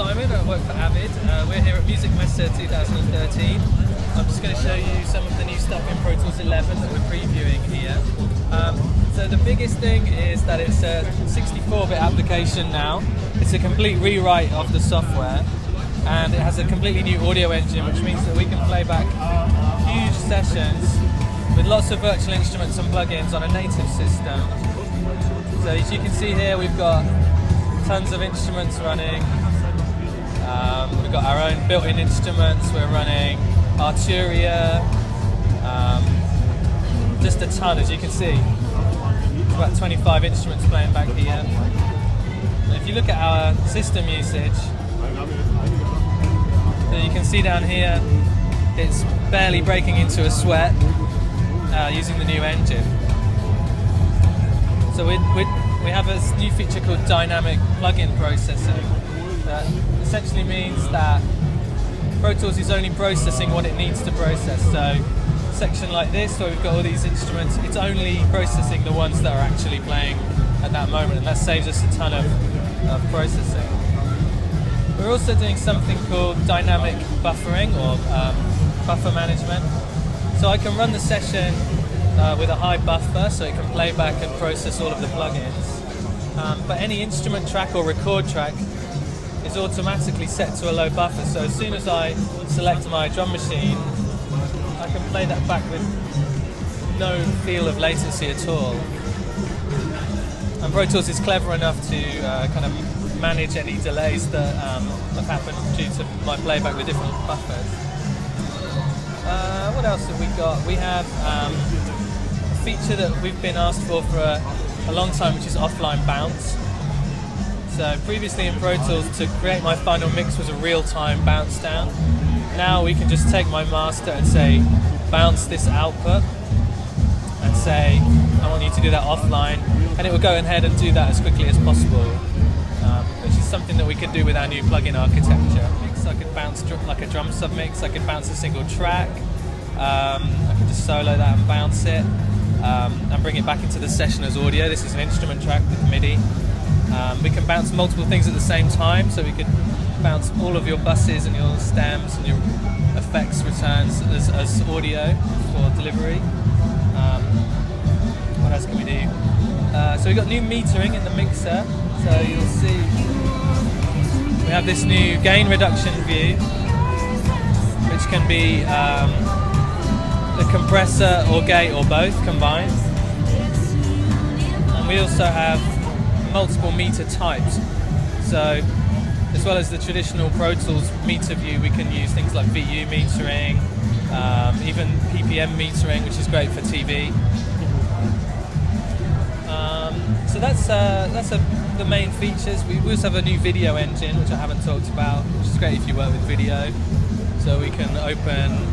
Simon, I work for Avid. We're here at Musikmesse 2013. I'm just going to show you some of the new stuff in Pro Tools 11 that we're previewing here. So the biggest thing is that it's a 64-bit application now. It's a complete rewrite of the software, and it has a completely new audio engine, which means that we can play back huge sessions with lots of virtual instruments and plugins on a native system. So as you can see here, we've got tons of instruments running. We've got our own built-in instruments. We're running Arturia, just a ton, as you can see. There's about 25 instruments playing back here. And if you look at our system usage, so you can see down here, it's barely breaking into a sweat using the new engine. So we have a new feature called dynamic plugin processing. That essentially means that Pro Tools is only processing what it needs to process. So a section like this, where we've got all these instruments, it's only processing the ones that are actually playing at that moment, and that saves us a ton of processing. We're also doing something called dynamic buffering, or buffer management. So I can run the session with a high buffer, so it can play back and process all of the plugins. But any instrument track or record track is automatically set to a low buffer. So as soon as I select my drum machine, I can play that back with no feel of latency at all. And Pro Tools is clever enough to kind of manage any delays that have happened due to my playback with different buffers. What else have we got? We have a feature that we've been asked for a long time, which is offline bounce. So previously in Pro Tools, to create my final mix was a real-time bounce down. Now we can just take my master and say, bounce this output, and say, I want you to do that offline, and it will go ahead and do that as quickly as possible, which is something that we can do with our new plugin architecture. I could bounce like a drum submix, I could bounce a single track, I could just solo that and bounce it, and bring it back into the session as audio. This is an instrument track with MIDI. We can bounce multiple things at the same time, so we could bounce all of your buses and your stems and your effects returns as audio for delivery. What else can we do? So we've got new metering in the mixer, so you'll see we have this new gain reduction view, which can be the compressor or gate or both combined. And we also have multiple meter types. So as well as the traditional Pro Tools meter view, we can use things like VU metering, even PPM metering, which is great for TV. So that's the main features. We also have a new video engine, which I haven't talked about, which is great if you work with video. So we can open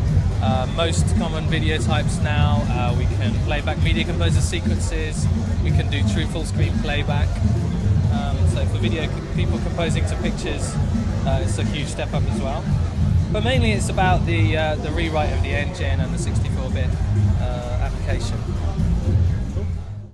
most common video types now. We can play back Media Composer sequences. We can do true full screen playback. So for video people composing to pictures, it's a huge step up as well. But mainly it's about the rewrite of the engine and the 64-bit application.